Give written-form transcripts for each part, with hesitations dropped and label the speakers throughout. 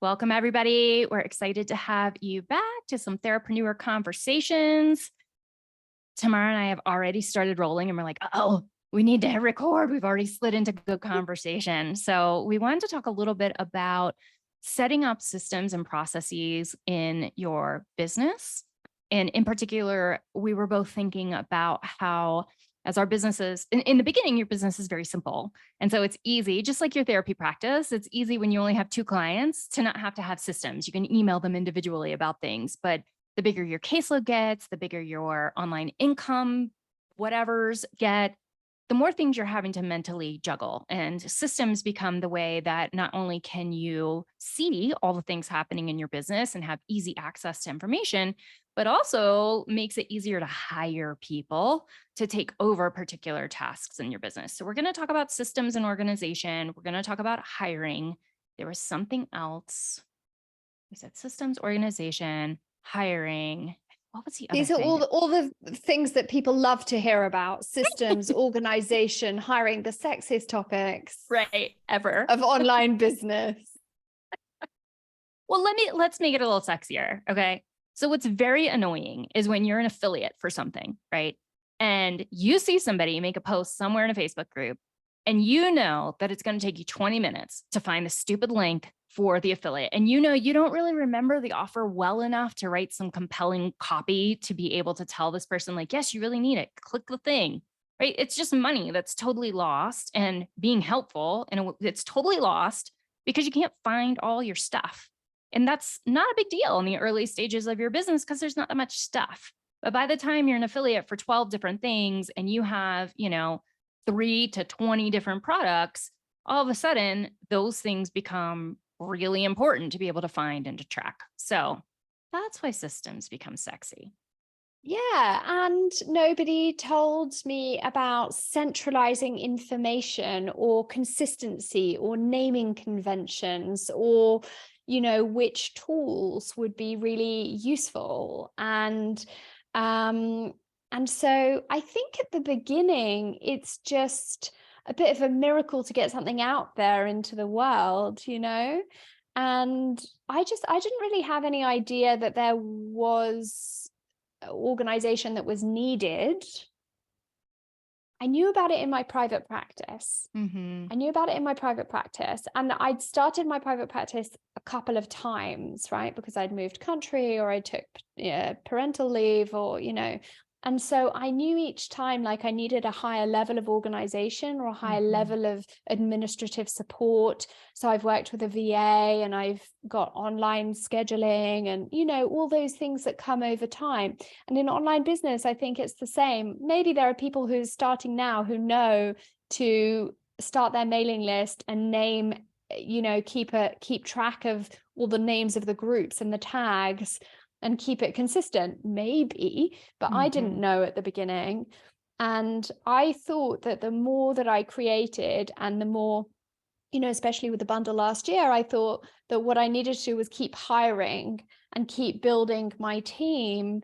Speaker 1: Welcome, everybody. We're excited to have you back to some Therapreneur conversations. Tamara and I have already started rolling and we're like, oh, we need to hit record. We've already slid into good conversation. So we wanted to talk a little bit about setting up systems and processes in your business. And in particular, we were both thinking about how, as our businesses, in the beginning, your business is very simple. And so it's easy, just like your therapy practice, it's easy when you only have 2 clients to not have to have systems. You can email them individually about things, but the bigger your caseload gets, the bigger your online income, whatever's get, the more things you're having to mentally juggle. And systems become the way that not only can you see all the things happening in your business and have easy access to information, but also makes it easier to hire people to take over particular tasks in your business. So we're going to talk about systems and organization. We're going to talk about hiring. There was something else. We said systems, organization, hiring. What was the other
Speaker 2: These are
Speaker 1: thing?
Speaker 2: all the things that people love to hear about: systems, organization, hiring, the sexiest topics
Speaker 1: Right, ever.
Speaker 2: of online business.
Speaker 1: Well, let's make it a little sexier. Okay. So what's very annoying is when you're an affiliate for something, right? And you see somebody make a post somewhere in a Facebook group, and you know that it's going to take you 20 minutes to find the stupid link for the affiliate. And you know, you don't really remember the offer well enough to write some compelling copy to be able to tell this person, like, yes, you really need it. Click the thing, right? It's just money that's totally lost, and being helpful, and it's totally lost because you can't find all your stuff. And that's not a big deal in the early stages of your business because there's not that much stuff. But by the time you're an affiliate for 12 different things and you have, 3 to 20 different products, all of a sudden those things become really important to be able to find and to track. So that's why systems become sexy.
Speaker 2: Yeah, and nobody told me about centralizing information or consistency or naming conventions or, which tools would be really useful. And so I think at the beginning, it's just a bit of a miracle to get something out there into the world, and I didn't really have any idea that there was organization that was needed. I knew about it in my private practice.
Speaker 1: Mm-hmm.
Speaker 2: I knew about it in my private practice, and I'd started my private practice a couple of times, right? Because I'd moved country or I took parental leave or, and so I knew each time, like, I needed a higher level of organization or a higher level of administrative support. So I've worked with a VA and I've got online scheduling and, all those things that come over time. And in online business, I think it's the same. Maybe there are people who are starting now who know to start their mailing list and name, keep track of all the names of the groups and the tags and keep it consistent, maybe, but I didn't know at the beginning. And I thought that the more that I created and the more, especially with the bundle last year, I thought that what I needed to do was keep hiring and keep building my team.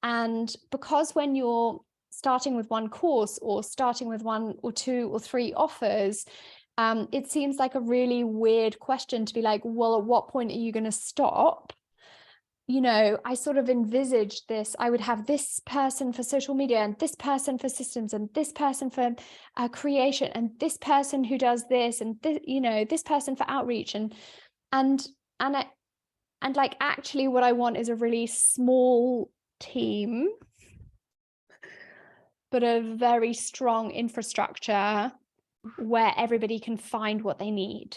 Speaker 2: And because when you're starting with one course or starting with 1 or 2 or 3 offers, it seems like a really weird question to be like, well, at what point are you going to stop? I sort of envisaged this. I would have this person for social media and this person for systems and this person for creation and this person who does this and this, this person for outreach and like, actually what I want is a really small team, but a very strong infrastructure where everybody can find what they need.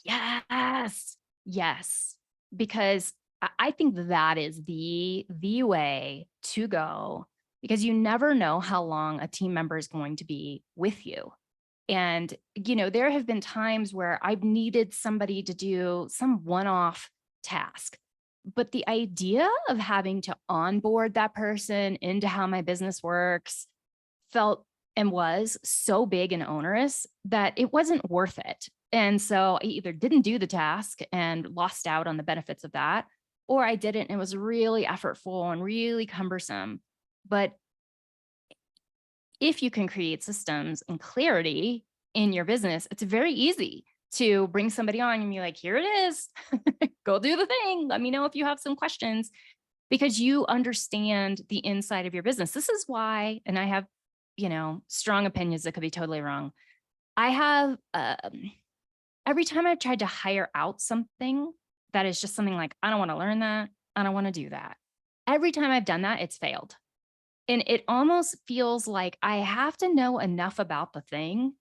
Speaker 1: Yes, because I think that is the way to go, because you never know how long a team member is going to be with you. And, there have been times where I've needed somebody to do some one-off task, but the idea of having to onboard that person into how my business works felt and was so big and onerous that it wasn't worth it. And so I either didn't do the task and lost out on the benefits of that, or I did it and it was really effortful and really cumbersome. But if you can create systems and clarity in your business, it's very easy to bring somebody on and be like, here it is. go do the thing. Let me know if you have some questions, because you understand the inside of your business. This is why, and I have, strong opinions that could be totally wrong. I have, every time I've tried to hire out something that is just something like, I don't want to learn that. I don't want to do that. Every time I've done that, it's failed. And it almost feels like I have to know enough about the thing.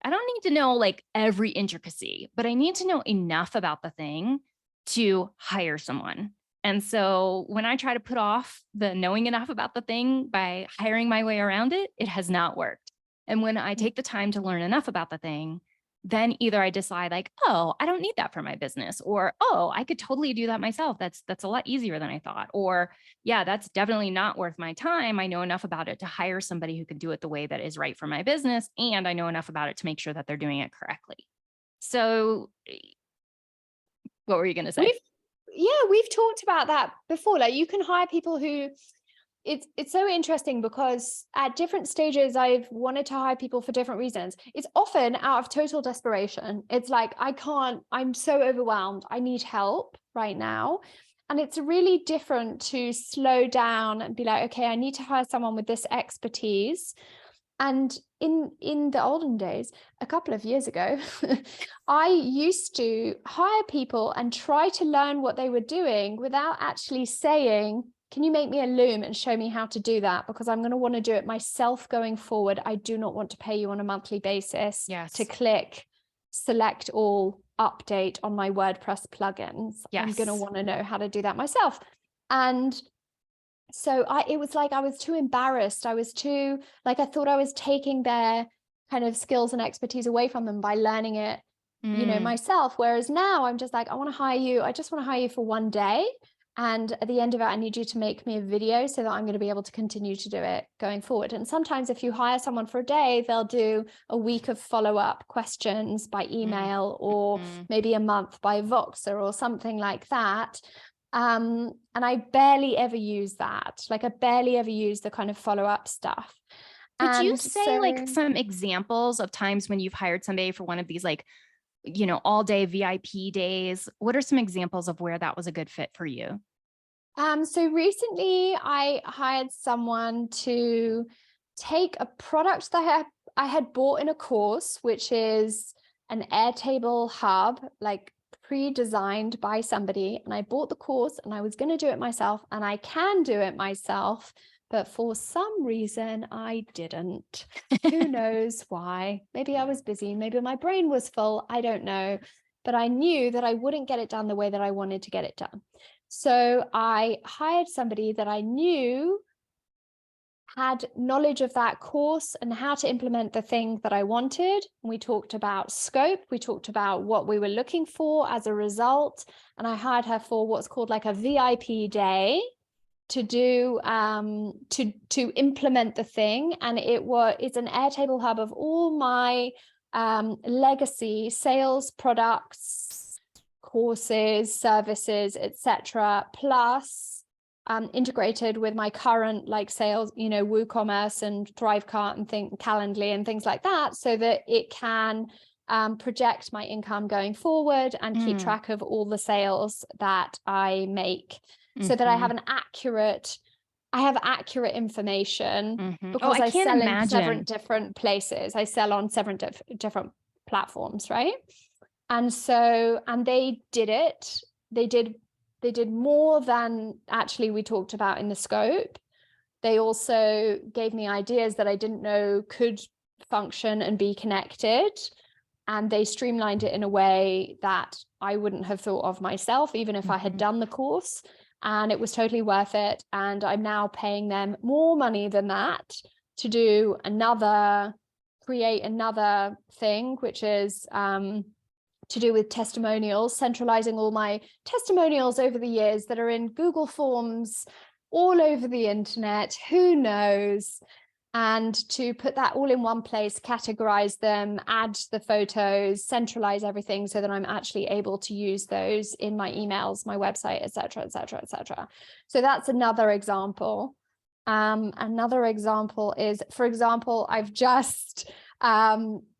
Speaker 1: I don't need to know like every intricacy, but I need to know enough about the thing to hire someone. And so when I try to put off the knowing enough about the thing by hiring my way around it, it has not worked. And when I take the time to learn enough about the thing, then either I decide like, oh, I don't need that for my business, or, oh, I could totally do that myself. That's a lot easier than I thought. Or, yeah, that's definitely not worth my time. I know enough about it to hire somebody who can do it the way that is right for my business. And I know enough about it to make sure that they're doing it correctly. So what were you going to say?
Speaker 2: We've talked about that before. Like, you can hire people who, it's so interesting because at different stages, I've wanted to hire people for different reasons. It's often out of total desperation. It's like, I'm so overwhelmed. I need help right now. And it's really different to slow down and be like, okay, I need to hire someone with this expertise. And in the olden days, a couple of years ago, I used to hire people and try to learn what they were doing without actually saying, can you make me a loom and show me how to do that? Because I'm going to want to do it myself going forward. I do not want to pay you on a monthly basis to click select all, update on my WordPress plugins. I'm going to want to know how to do that myself. And so it was like, I was too embarrassed. I was too, like, I thought I was taking their kind of skills and expertise away from them by learning it, myself. Whereas now I'm just like, I want to hire you. I just want to hire you for one day. And at the end of it, I need you to make me a video so that I'm going to be able to continue to do it going forward. And sometimes if you hire someone for a day, they'll do a week of follow-up questions by email, or maybe a month by Voxer or something like that. And I barely ever use that. Like, I barely ever use the kind of follow-up stuff.
Speaker 1: Could you say like some examples of times when you've hired somebody for one of these, like, all day VIP days? What are some examples of where that was a good fit for you?
Speaker 2: So recently I hired someone to take a product that I had bought in a course, which is an Airtable hub, like pre-designed by somebody. And I bought the course and I was going to do it myself, and I can do it myself. But for some reason, I didn't. Who knows why? Maybe I was busy. Maybe my brain was full. I don't know. But I knew that I wouldn't get it done the way that I wanted to get it done. So I hired somebody that I knew had knowledge of that course and how to implement the thing that I wanted. We talked about scope. We talked about what we were looking for as a result. And I hired her for what's called like a VIP day to do to implement the thing. And it's an Airtable hub of all my legacy sales products, courses, services, etc., plus integrated with my current like sales, WooCommerce and Thrivecart and Calendly and things like that, so that it can project my income going forward and keep track of all the sales that I make, so that I have accurate information, because I sell in several different places. I sell on several different platforms, right? And so, and they did it. They did more than actually we talked about in the scope. They also gave me ideas that I didn't know could function and be connected. And they streamlined it in a way that I wouldn't have thought of myself, even if I had done the course. And it was totally worth it. And I'm now paying them more money than that to create another thing, which is to do with testimonials, centralizing all my testimonials over the years that are in Google Forms all over the internet, who knows, and to put that all in one place, categorize them, add the photos, centralize everything so that I'm actually able to use those in my emails, my website, etc., etc., etc. So that's another example. Another example is, for example, I've just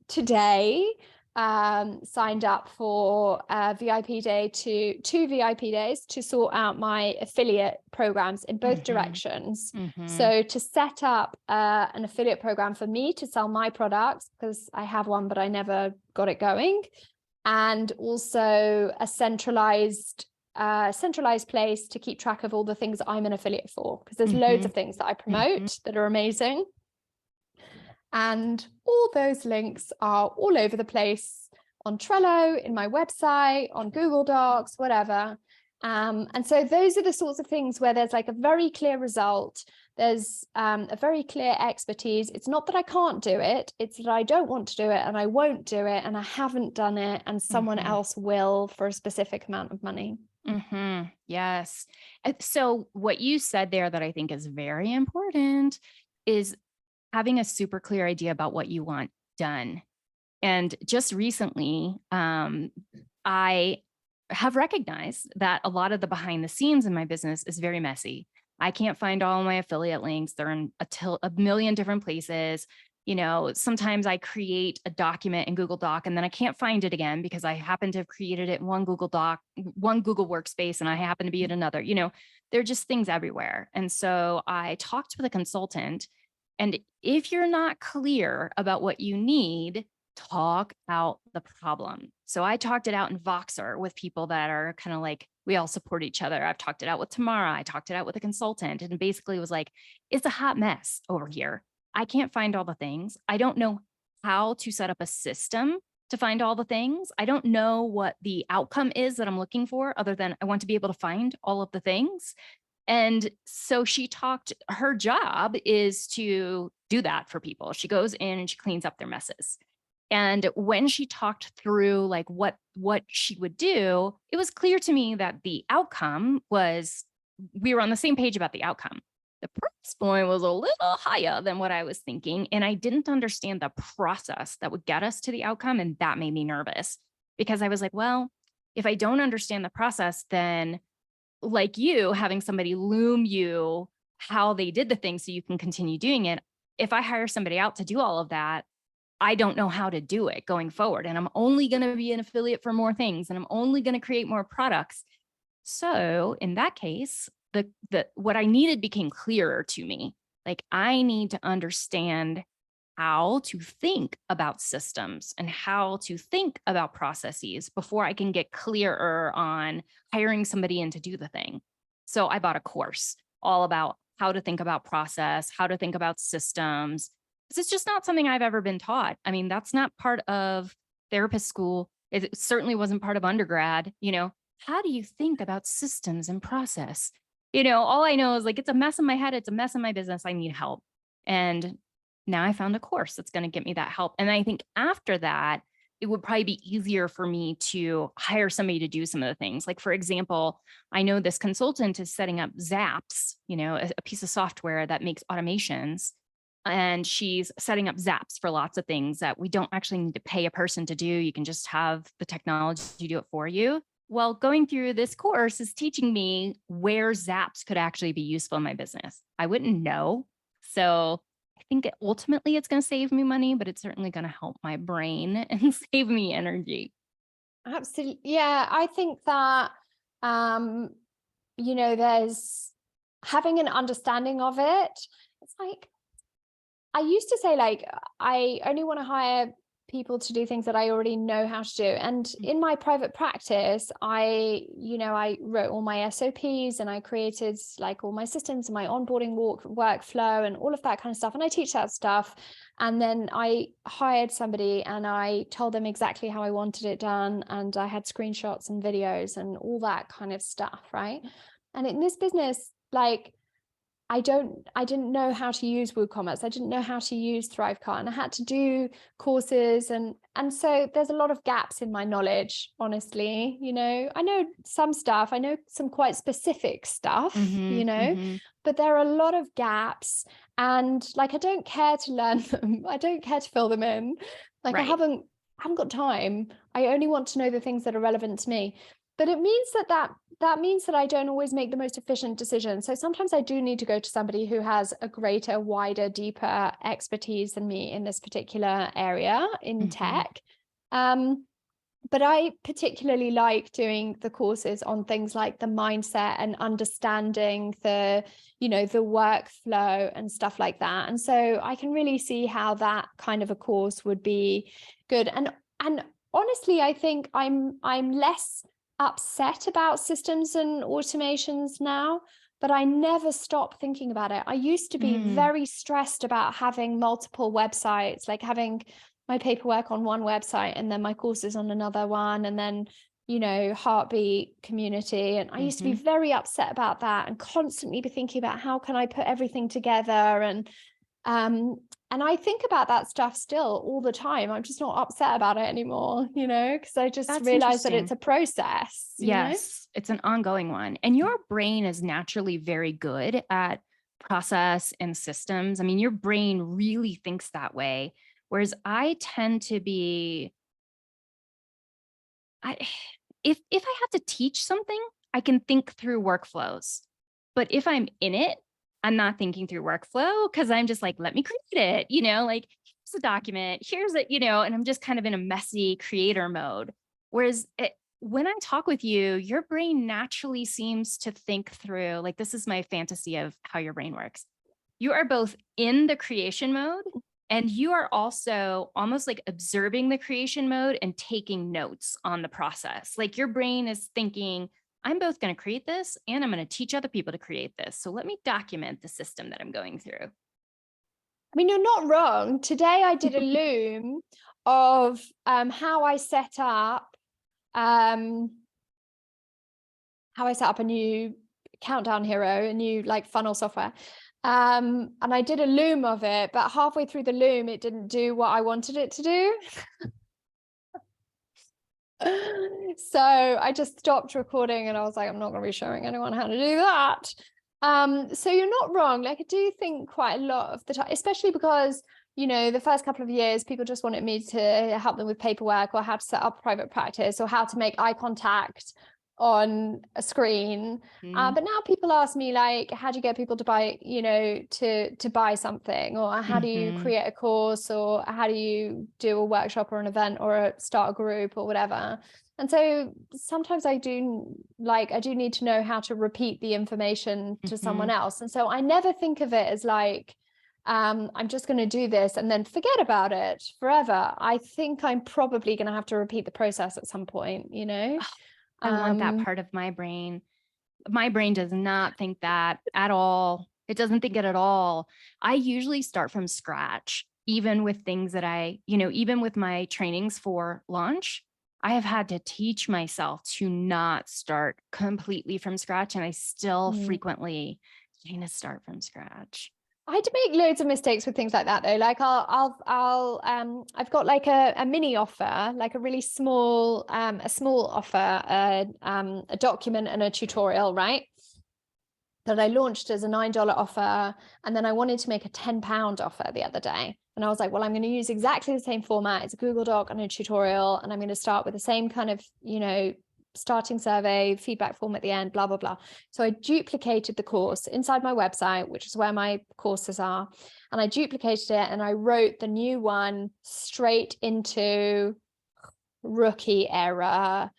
Speaker 2: today signed up for a VIP day to 2 VIP days to sort out my affiliate programs in both directions. So to set up an affiliate program for me to sell my products, because I have one, but I never got it going. And also a centralized place to keep track of all the things I'm an affiliate for, because there's loads of things that I promote that are amazing. And all those links are all over the place on Trello, in my website, on Google Docs, whatever. And so those are the sorts of things where there's like a very clear result. There's a very clear expertise. It's not that I can't do it. It's that I don't want to do it and I won't do it and I haven't done it and someone else will for a specific amount of money.
Speaker 1: Yes. So what you said there that I think is very important is having a super clear idea about what you want done. And just recently, I have recognized that a lot of the behind the scenes in my business is very messy. I can't find all my affiliate links. They're in a million different places. You know, sometimes I create a document in Google Doc and then I can't find it again because I happen to have created it in one Google Doc, one Google Workspace, and I happen to be in another. You know, there are just things everywhere. And so I talked with a consultant. And if you're not clear about what you need, talk out the problem. So I talked it out in Voxer with people that are kind of like, we all support each other. I've talked it out with Tamara. I talked it out with a consultant and basically was like, it's a hot mess over here. I can't find all the things. I don't know how to set up a system to find all the things. I don't know what the outcome is that I'm looking for, other than I want to be able to find all of the things. And so her job is to do that for people. She goes in and she cleans up their messes. And when she talked through like what she would do, it was clear to me that the outcome was, we were on the same page about the outcome. The price point was a little higher than what I was thinking. And I didn't understand the process that would get us to the outcome. And that made me nervous because I was like, well, if I don't understand the process, then like you having somebody loom you how they did the thing so you can continue doing it. If I hire somebody out to do all of that, I don't know how to do it going forward. And I'm only going to be an affiliate for more things and I'm only going to create more products. So in that case, what I needed became clearer to me. Like I need to understand how to think about systems and how to think about processes before I can get clearer on hiring somebody in to do the thing. So I bought a course all about how to think about process, how to think about systems. It's just not something I've ever been taught. I mean, that's not part of therapist school. It certainly wasn't part of undergrad. You know, how do you think about systems and process? You know, all I know is like, it's a mess in my head. It's a mess in my business. I need help. And now I found a course that's going to get me that help. And I think after that, it would probably be easier for me to hire somebody to do some of the things. Like, for example, I know this consultant is setting up Zaps, you know, a piece of software that makes automations. And she's setting up Zaps for lots of things that we don't actually need to pay a person to do. You can just have the technology do it for you. Well, going through this course is teaching me where Zaps could actually be useful in my business. I wouldn't know. So I think ultimately it's going to save me money, but it's certainly going to help my brain and save me energy.
Speaker 2: Absolutely. Yeah, I think that, you know, there's having an understanding of it. It's like, I used to say, like, I only want to hire people to do things that I already know how to do. And in my private practice, I wrote all my SOPs and I created like all my systems and my onboarding workflow and all of that kind of stuff. And I teach that stuff. And then I hired somebody and I told them exactly how I wanted it done. And I had screenshots and videos and all that kind of stuff. Right. And in this business, like, I didn't know how to use WooCommerce. I didn't know how to use Thrivecart, and I had to do courses. And so there's a lot of gaps in my knowledge, honestly. You know, I know some stuff, I know some quite specific stuff, but there are a lot of gaps. And like, I don't care to learn them. I don't care to fill them in. Like, right. I haven't got time. I only want to know the things that are relevant to me. But it means that means that I don't always make the most efficient decisions. So sometimes I do need to go to somebody who has a greater, wider, deeper expertise than me in this particular area in tech. But I particularly like doing the courses on things like the mindset and understanding the, the workflow and stuff like that. And so I can really see how that kind of a course would be good. And honestly, I think I'm less upset about systems and automations now, but I never stop thinking about it. I used to be very stressed about having multiple websites, like having my paperwork on one website and then my courses on another one, and then Heartbeat community. And I used to be very upset about that and constantly be thinking about how can I put everything together. And I think about that stuff still all the time. I'm just not upset about it anymore, because I just realized that it's a process.
Speaker 1: Yes, it's an ongoing one. And your brain is naturally very good at process and systems. I mean, your brain really thinks that way. Whereas I tend to be, if I have to teach something, I can think through workflows. But if I'm in it, I'm not thinking through workflow because I'm just like, let me create it, like here's a document, here's it, and I'm just kind of in a messy creator mode. Whereas when I talk with you, your brain naturally seems to think through, like, this is my fantasy of how your brain works. You are both in the creation mode, and you are also almost like observing the creation mode and taking notes on the process. Like your brain is thinking, I'm both going to create this and I'm going to teach other people to create this. So let me document the system that I'm going through.
Speaker 2: I mean, you're not wrong. Today I did a loom of how I set up a new Countdown Hero, a new like funnel software. And I did a loom of it, but halfway through the loom, it didn't do what I wanted it to do. So I just stopped recording and I was like, I'm not going to be showing anyone how to do that. So you're not wrong. Like I do think quite a lot of the time, especially because, the first couple of years, people just wanted me to help them with paperwork or how to set up private practice or how to make eye contact on a screen. But now people ask me like, how do you get people to buy, to buy something, or how do you create a course, or how do you do a workshop or an event or start a group or whatever. And so sometimes I do need to know how to repeat the information to someone else. And so I never think of it as like, I'm just going to do this and then forget about it forever. I think I'm probably going to have to repeat the process at some point,
Speaker 1: I want that part of my brain. My brain does not think that at all. It doesn't think it at all. I usually start from scratch, even with things that even with my trainings for launch, I have had to teach myself to not start completely from scratch. And I still frequently kind of start from scratch.
Speaker 2: I had to make loads of mistakes with things like that though. Like I've got like a mini offer, like a really small, a small offer, a document and a tutorial, right? That I launched as a $9 offer. And then I wanted to make a £10 offer the other day. And I was like, well, I'm going to use exactly the same format. It's a Google Doc and a tutorial. And I'm going to start with the same kind of, starting survey, feedback form at the end, blah, blah, blah. So I duplicated the course inside my website, which is where my courses are. And I duplicated it and I wrote the new one straight into rookie error.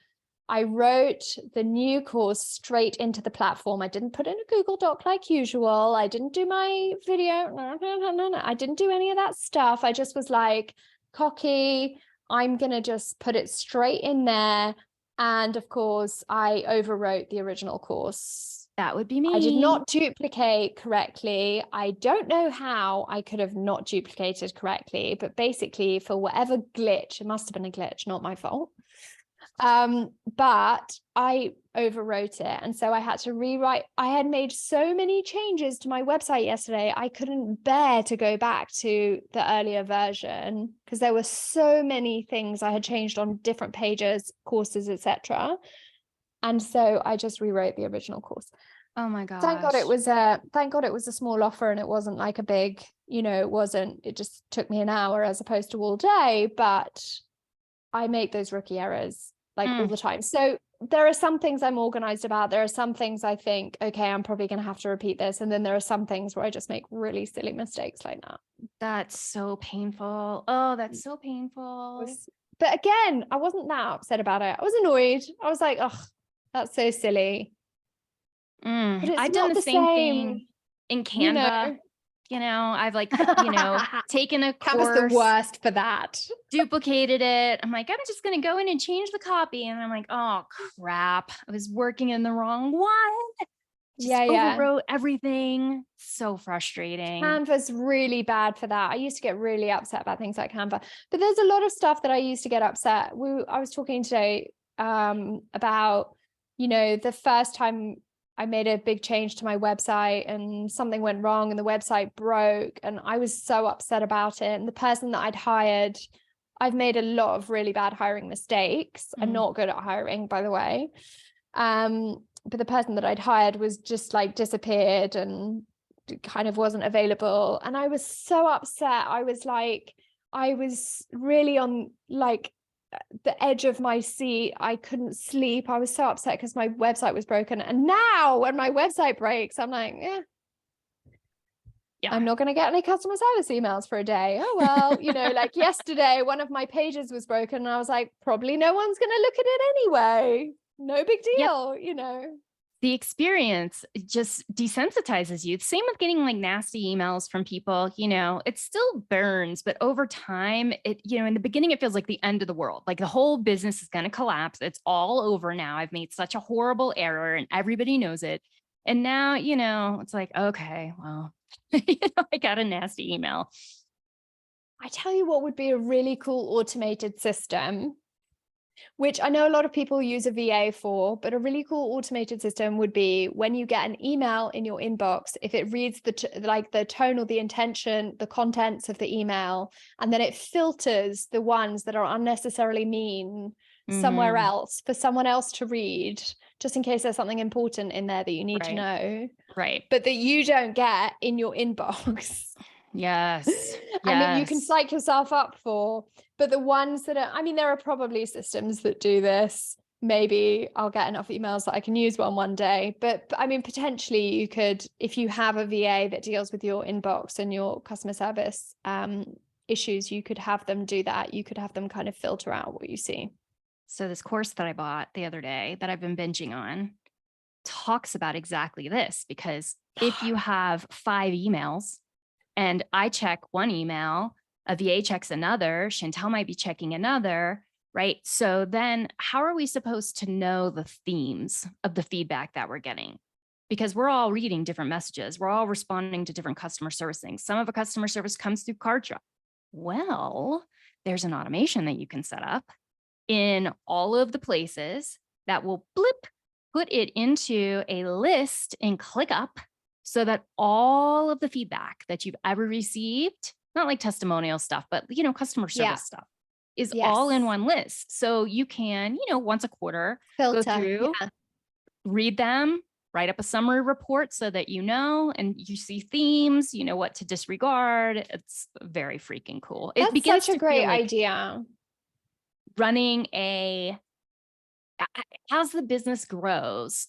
Speaker 2: I wrote the new course straight into the platform. I didn't put in a Google Doc like usual. I didn't do my video. No. I didn't do any of that stuff. I just was like cocky. I'm going to just put it straight in there. And of course, I overwrote the original course.
Speaker 1: That would be me.
Speaker 2: I did not duplicate correctly. I don't know how I could have not duplicated correctly, but basically for whatever glitch, it must have been a glitch, not my fault. But I overwrote it. And so I had to rewrite. I had made so many changes to my website yesterday. I couldn't bear to go back to the earlier version because there were so many things I had changed on different pages, courses, etc. And so I just rewrote the original course.
Speaker 1: Oh my gosh.
Speaker 2: Thank God it was a small offer and it wasn't like a big, it just took me an hour as opposed to all day, but I make those rookie errors like all the time. So there are some things I'm organized about. There are some things I think, okay, I'm probably going to have to repeat this. And then there are some things where I just make really silly mistakes like that.
Speaker 1: That's so painful. Oh, that's so painful.
Speaker 2: but again, I wasn't that upset about it. I was annoyed. I was like, oh, that's so silly. But it's
Speaker 1: I've done
Speaker 2: not
Speaker 1: the
Speaker 2: the
Speaker 1: same
Speaker 2: same,
Speaker 1: thing in
Speaker 2: you
Speaker 1: Canva.
Speaker 2: know.
Speaker 1: I've like, taken a
Speaker 2: Canva's the
Speaker 1: course,
Speaker 2: worst for that.
Speaker 1: duplicated it. I'm like, I'm just going to go in and change the copy. And I'm like, oh crap, I was working in the wrong one. Just overwrote everything. So frustrating.
Speaker 2: Canva's really bad for that. I used to get really upset about things like Canva, but there's a lot of stuff that I used to get upset. I was talking today about, the first time I made a big change to my website and something went wrong and the website broke, and I was so upset about it. And the person that I'd hired, I've made a lot of really bad hiring mistakes. I'm not good at hiring, by the way. But the person that I'd hired was just like disappeared and kind of wasn't available. And I was so upset. I was really on like the edge of my seat. I couldn't sleep. I was so upset because my website was broken. And now when my website breaks, I'm like, I'm not going to get any customer service emails for a day. Oh, well, like yesterday, one of my pages was broken and I was like, probably no one's going to look at it anyway. No big deal,
Speaker 1: The experience just desensitizes you. Same with getting like nasty emails from people, it still burns, but over time, in the beginning, it feels like the end of the world. Like the whole business is going to collapse. It's all over now. I've made such a horrible error and everybody knows it. And now, it's like, okay, well, I got a nasty email.
Speaker 2: I tell you what would be a really cool automated system, which I know a lot of people use a VA for, but a really cool automated system would be when you get an email in your inbox, if it reads the tone or the intention, the contents of the email, and then it filters the ones that are unnecessarily mean somewhere else for someone else to read, just in case there's something important in there that you need to know.
Speaker 1: Right.
Speaker 2: But that you don't get in your inbox.
Speaker 1: Yes.
Speaker 2: And that you can psych yourself up for. But the ones that are, there are probably systems that do this. Maybe I'll get enough emails that I can use one day. But potentially you could, if you have a VA that deals with your inbox and your customer service issues, you could have them do that. You could have them kind of filter out what you see.
Speaker 1: So this course that I bought the other day that I've been binging on talks about exactly this, because if you have 5 emails and I check one email, a VA checks another, Chantel might be checking another, right? So then how are we supposed to know the themes of the feedback that we're getting? Because we're all reading different messages. We're all responding to different customer service things. Some of a customer service comes through card drop. Well, there's an automation that you can set up in all of the places that will put it into a list and click up, so that all of the feedback that you've ever received, not like testimonial stuff, but customer service stuff, is all in one list. So you can, once a quarter, filter, go through, read them, write up a summary report so that and you see themes, what to disregard. It's very freaking cool.
Speaker 2: That's such a great idea.
Speaker 1: Running as the business grows,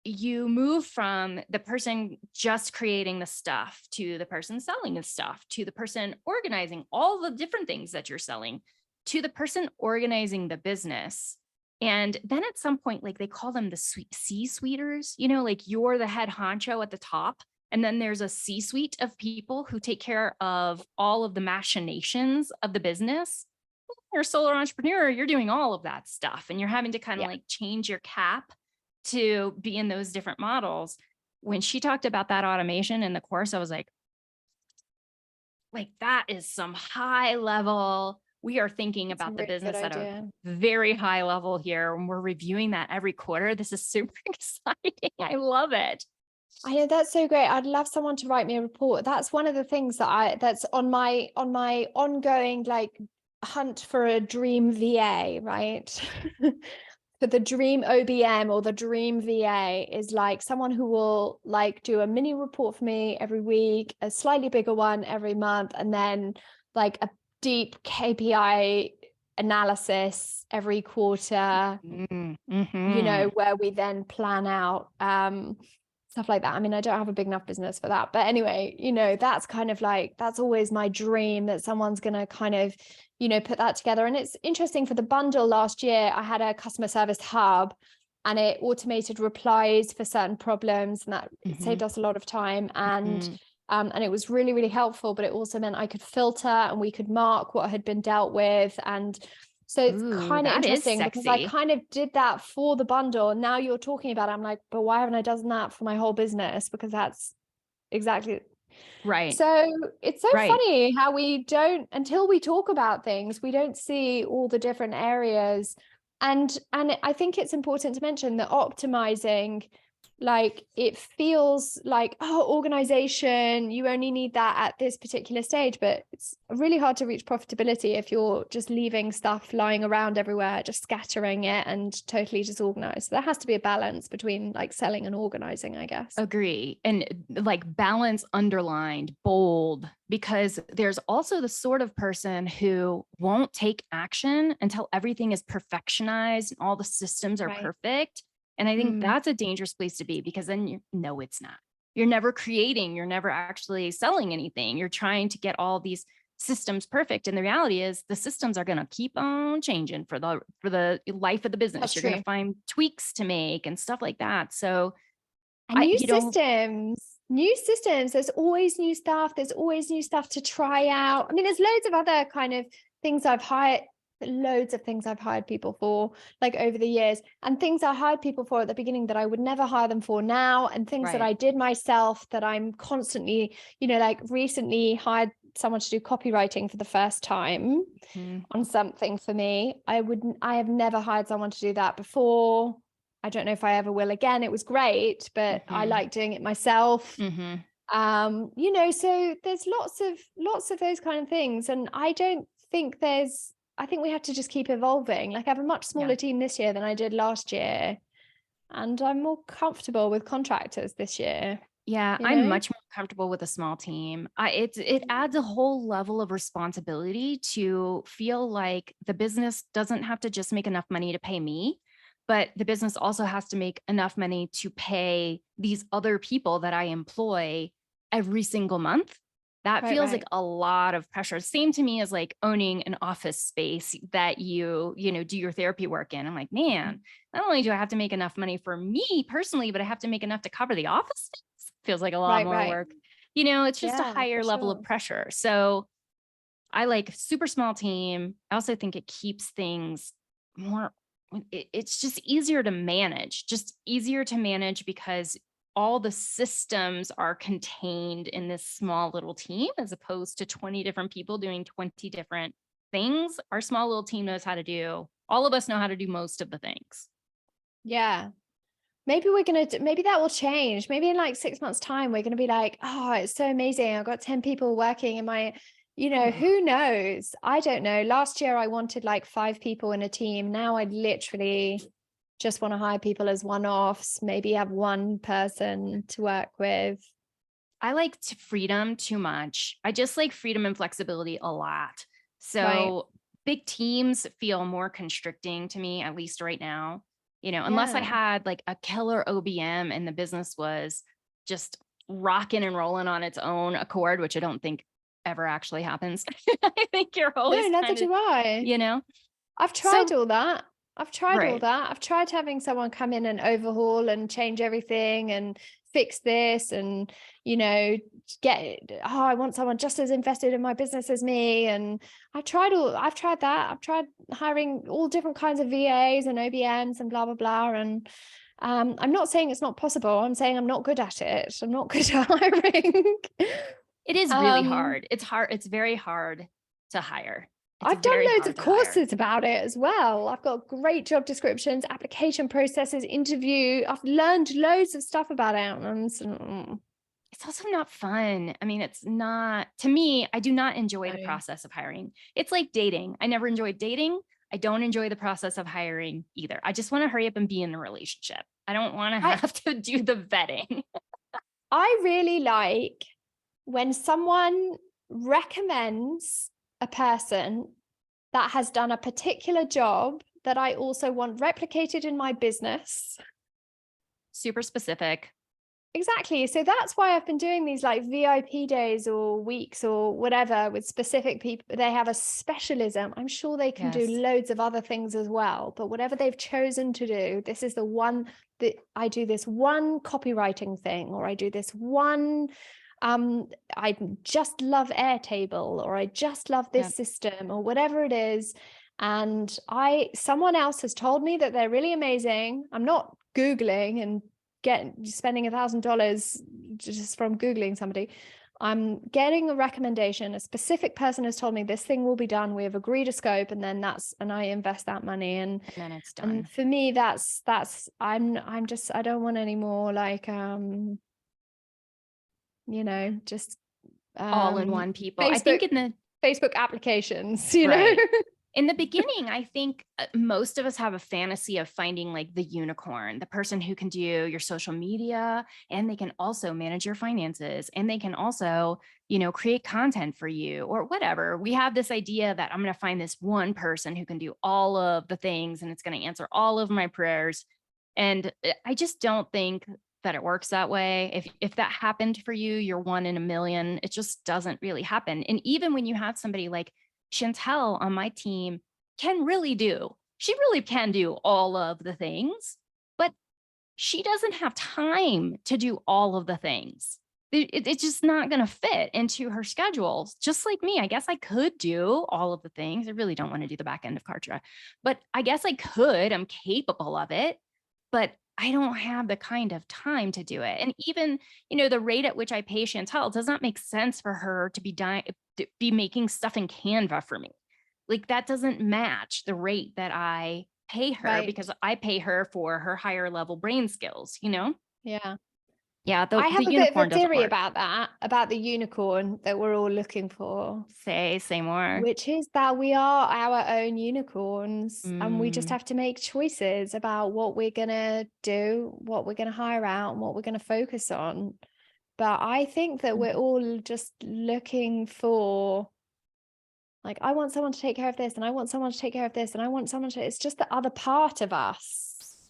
Speaker 1: you move from the person just creating the stuff to the person selling the stuff, to the person organizing all the different things that you're selling, to the person organizing the business. And then at some point, like they call them the C-suiters, like you're the head honcho at the top. And then there's a C-suite of people who take care of all of the machinations of the business. You're a solo entrepreneur, you're doing all of that stuff. And you're having to kind of like change your cap to be in those different models. When she talked about that automation in the course, I was like that is some high level. We are thinking about the business at a very high level here. And we're reviewing that every quarter. This is super exciting. I love it.
Speaker 2: I know, that's so great. I'd love someone to write me a report. That's one of the things that's on my ongoing like hunt for a dream VA, right? For the dream OBM or the dream VA is like someone who will like do a mini report for me every week, a slightly bigger one every month, and then like a deep KPI analysis every quarter, where we then plan out stuff like that. I mean, I don't have a big enough business for that, but anyway, you know, that's kind of like, that's always my dream, that someone's going to kind of, you know, put that together. And it's interesting, for the bundle last year, I had a customer service hub, and it automated replies for certain problems, and that it saved us a lot of time. And it was really, really helpful, but it also meant I could filter and we could mark what had been dealt with. And so it's kind of interesting, because I kind of did that for the bundle. And now you're talking about it, I'm like, but why haven't I done that for my whole business? Because that's exactly
Speaker 1: right.
Speaker 2: So it's so funny how we don't, until we talk about things, we don't see all the different areas. And I think it's important to mention that optimizing, like, it feels like, oh, organization, you only need that at this particular stage, but it's really hard to reach profitability if you're just leaving stuff lying around everywhere, just scattering it and totally disorganized. So there has to be a balance between like selling and organizing, I guess.
Speaker 1: Agree. And like balance underlined, bold, because there's also the sort of person who won't take action until everything is perfectionized and all the systems are perfect. And I think that's a dangerous place to be, because then you know it's not. You're never creating, you're never actually selling anything. You're trying to get all these systems perfect. And the reality is the systems are going to keep on changing for the life of the business.
Speaker 2: That's
Speaker 1: You're
Speaker 2: true.
Speaker 1: going to find tweaks to make and stuff like that. So
Speaker 2: and new systems, there's always new stuff. There's always new stuff to try out. I mean, there's loads of other kind of things I've hired people for, like, over the years, and things I hired people for at the beginning that I would never hire them for now, and things that I did myself that I'm constantly, you know, like recently hired someone to do copywriting for the first time on something for me. I have never hired someone to do that before. I don't know if I ever will again. It was great, but I like doing it myself. You know, so there's lots of those kind of things. And I think we have to just keep evolving. Like, I have a much smaller team this year than I did last year, and I'm more comfortable with contractors this year.
Speaker 1: Yeah, I'm much more comfortable with a small team. It adds a whole level of responsibility to feel like the business doesn't have to just make enough money to pay me, but the business also has to make enough money to pay these other people that I employ every single month. That feels like a lot of pressure. Same to me as like owning an office space that you do your therapy work in. I'm like, man, not only do I have to make enough money for me personally, but I have to make enough to cover the office space. Feels like a lot more work. You know, it's just a higher level of pressure. So I like super small team. I also think it keeps things more, it's just easier to manage, because all the systems are contained in this small little team, as opposed to 20 different people doing 20 different things. Our small little team knows how to do, all of us know how to do most of the things.
Speaker 2: Yeah. Maybe maybe that will change. Maybe in like 6 months' time, we're going to be like, oh, it's so amazing. I've got 10 people working in my, you know, who knows? I don't know. Last year, I wanted like 5 people in a team. Now I literally just want to hire people as one-offs, maybe have one person to work with.
Speaker 1: I like freedom too much. I just like freedom and flexibility a lot. So big teams feel more constricting to me, at least right now. You know, unless I had like a killer OBM and the business was just rocking and rolling on its own accord, which I don't think ever actually happens. I think you're always
Speaker 2: neither do I.
Speaker 1: You know,
Speaker 2: I've tried all that. I've tried having someone come in and overhaul and change everything and fix this, and, you know, I want someone just as invested in my business as me. And I've tried that. I've tried hiring all different kinds of VAs and OBMs and blah, blah, blah. And I'm not saying it's not possible. I'm saying I'm not good at it. I'm not good at hiring.
Speaker 1: It is really hard. It's hard. It's very hard to hire.
Speaker 2: I've done loads of courses about it as well. I've got great job descriptions, application processes, interview. I've learned loads of stuff about it. And
Speaker 1: it's also not fun. I mean, it's not, to me, I do not enjoy the process of hiring. It's like dating. I never enjoyed dating. I don't enjoy the process of hiring either. I just want to hurry up and be in the relationship. I don't want to have to do the vetting.
Speaker 2: I really like when someone recommends a person that has done a particular job that I also want replicated in my business.
Speaker 1: Super specific.
Speaker 2: Exactly. So that's why I've been doing these like VIP days or weeks or whatever with specific people. They have a specialism. I'm sure they can do
Speaker 1: Yes.
Speaker 2: loads of other things as well, but whatever they've chosen to do, this is the one that I do this one copywriting thing, or I do this one, I just love Airtable, or I just love this
Speaker 1: Yeah.
Speaker 2: system, or whatever it is. And someone else has told me that they're really amazing. I'm not Googling and spending $1,000 just from Googling somebody. I'm getting a recommendation. A specific person has told me this thing will be done. We have agreed a scope, and then and I invest that money. And
Speaker 1: then it's done.
Speaker 2: for me, I'm just, I don't want any more like, just
Speaker 1: All in one people. I
Speaker 2: Facebook,
Speaker 1: think in the
Speaker 2: Facebook applications,
Speaker 1: right. In the beginning, I think most of us have a fantasy of finding like the unicorn, the person who can do your social media, and they can also manage your finances, and they can also, create content for you or whatever. We have this idea that I'm going to find this one person who can do all of the things and it's going to answer all of my prayers. And I just don't think that it works that way. If that happened for you, you're one in a million. It just doesn't really happen. And even when you have somebody like Chantel on my team she really can do all of the things, but she doesn't have time to do all of the things. It's just not going to fit into her schedule. Just like me, I guess I could do all of the things. I really don't want to do the back end of Kartra, but I guess I could. I'm capable of it, but I don't have the kind of time to do it. And even, the rate at which I pay Chantel does not make sense for her to be making stuff in Canva for me. Like that doesn't match the rate that I pay her
Speaker 2: Right.
Speaker 1: because I pay her for her higher level brain skills,
Speaker 2: Yeah.
Speaker 1: Yeah, the
Speaker 2: I have a bit of
Speaker 1: unicorn
Speaker 2: a
Speaker 1: doesn't
Speaker 2: theory
Speaker 1: work.
Speaker 2: about that, about the unicorn that we're all looking for.
Speaker 1: Say more.
Speaker 2: Which is that we are our own unicorns, and we just
Speaker 1: Mm.
Speaker 2: have to make choices about what we're going to do, what we're going to hire out, and what we're going to focus on. But I think that we're all just looking for, like, I want someone to take care of this, and I want someone to take care of this, and I want someone to, it's just the other part of us,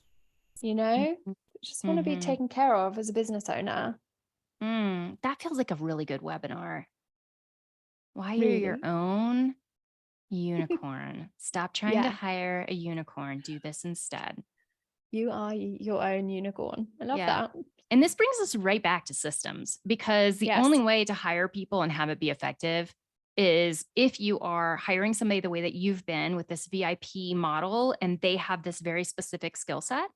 Speaker 1: Mhm.
Speaker 2: just want to be taken care of as a business owner.
Speaker 1: That feels like a really good webinar. Why you're your
Speaker 2: Really?
Speaker 1: own unicorn. Stop trying to
Speaker 2: Yeah.
Speaker 1: hire a unicorn. Do this instead.
Speaker 2: You are your own unicorn. I love
Speaker 1: Yeah.
Speaker 2: that.
Speaker 1: And this brings us right back to systems, because the
Speaker 2: Yes.
Speaker 1: only way to hire people and have it be effective is if you are hiring somebody the way that you've been with this VIP model and they have this very specific skill set,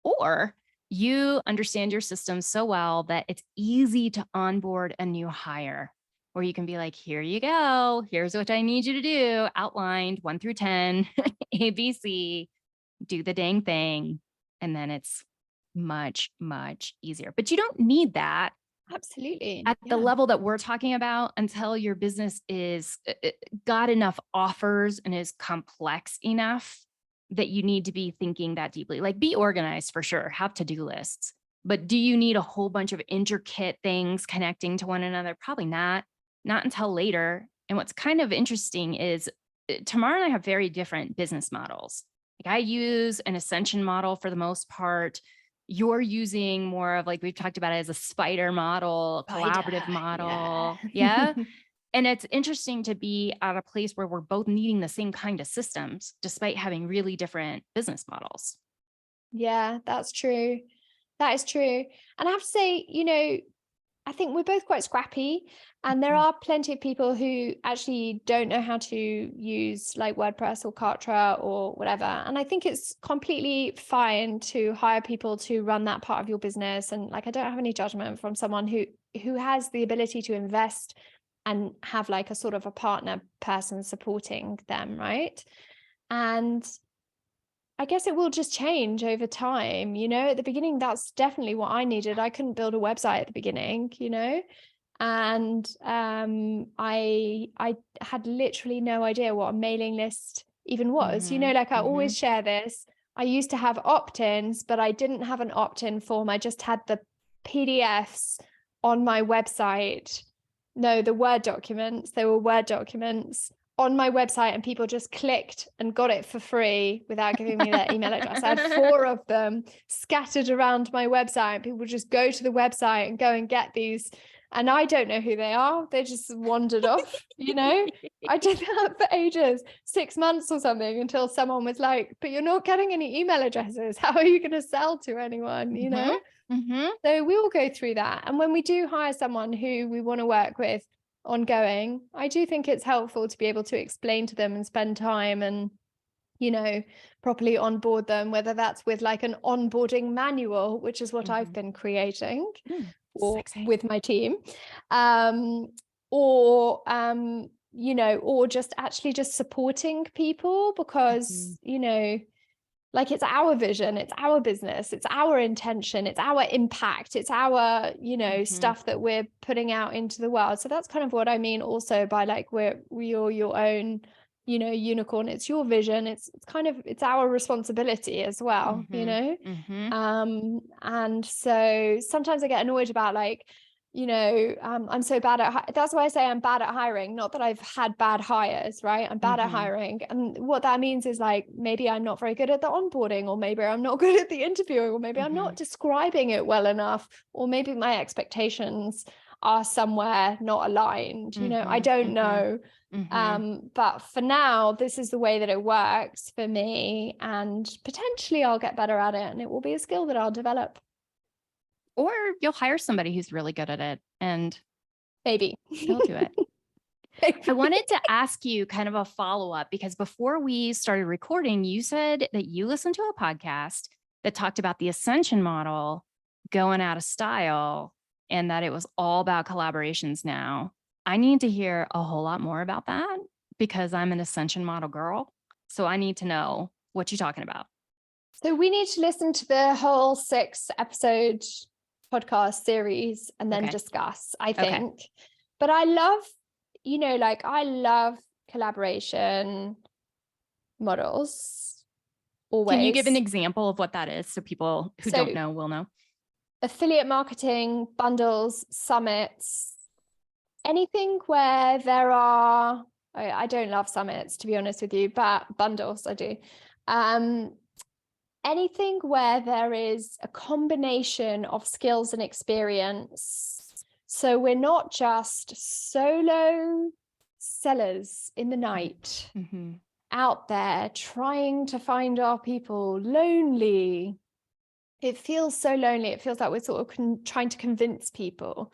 Speaker 1: or you understand your system so well that it's easy to onboard a new hire, where you can be like, here you go. Here's what I need you to do, outlined 1 through 10, ABC, do the dang thing. And then it's much, much easier. But you don't need that
Speaker 2: Absolutely.
Speaker 1: at the
Speaker 2: Yeah.
Speaker 1: level that we're talking about until your business is got enough offers and is complex enough that you need to be thinking that deeply. Like, be organized for sure, have to-do lists, but do you need a whole bunch of intricate things connecting to one another? Probably not until later. And what's kind of interesting is Tamara and I have very different business models. Like, I use an ascension model for the most part. You're using more of, like we've talked about it, as a spider model, collaborative model. Yeah. And it's interesting to be at a place where we're both needing the same kind of systems, despite having really different business models.
Speaker 2: Yeah, that's true. That is true. And I have to say, I think we're both quite scrappy, and there are plenty of people who actually don't know how to use like WordPress or Kartra or whatever. And I think it's completely fine to hire people to run that part of your business. And like, I don't have any judgment from someone who has the ability to invest and have like a sort of a partner person supporting them, right? And I guess it will just change over time. At the beginning, that's definitely what I needed. I couldn't build a website at the beginning, and I had literally no idea what a mailing list even was. Like, I always share this. I used to have opt-ins, but I didn't have an opt-in form. I just had the PDFs on my website. No, the Word documents. They were Word documents on my website and people just clicked and got it for free without giving me their email address. I had 4 of them scattered around my website. People just go to the website and go and get these. And I don't know who they are. They just wandered off, you know. I did that for ages, 6 months or something, until someone was like, but you're not getting any email addresses. How are you going to sell to anyone, you know? So we all go through that. And when we do hire someone who we want to work with ongoing, I do think it's helpful to be able to explain to them and spend time and, you know, properly onboard them, whether that's with like an onboarding manual, which is what I've been creating or with my team, or you know, or just actually just supporting people, because you know, like, it's our vision, it's our business, it's our intention, it's our impact, it's our, you know, stuff that we're putting out into the world. So that's kind of what I mean also by like, you're your own, you know, unicorn. It's your vision. It's kind of, it's our responsibility as well, you know? And so sometimes I get annoyed about like, you know, I'm so bad at, that's why I say I'm bad at hiring. Not that I've had bad hires, right? I'm bad at hiring. And what that means is like, maybe I'm not very good at the onboarding, or maybe I'm not good at the interviewing, or maybe I'm not describing it well enough, or maybe my expectations are somewhere not aligned. You know, I don't know. But for now, this is the way that it works for me, and potentially I'll get better at it and it will be a skill that I'll develop.
Speaker 1: Or you'll hire somebody who's really good at it and
Speaker 2: maybe
Speaker 1: they'll do it. I wanted to ask you kind of a follow-up, because before we started recording, you said that you listened to a podcast that talked about the ascension model going out of style and that it was all about collaborations now. I need to hear a whole lot more about that, because I'm an ascension model girl. So I need to know what you're talking about.
Speaker 2: So we need to listen to the whole 6-episode podcast series and then discuss, I think. But I love, you know, like, I love collaboration models always.
Speaker 1: Can you give an example of what that is so people who don't know will know?
Speaker 2: Affiliate marketing, bundles, summits, anything where there are, I don't love summits, to be honest with you, but bundles I do. Anything where there is a combination of skills and experience. So we're not just solo sellers in the night out there trying to find our people, lonely. It feels so lonely. It feels like we're sort of trying to convince people.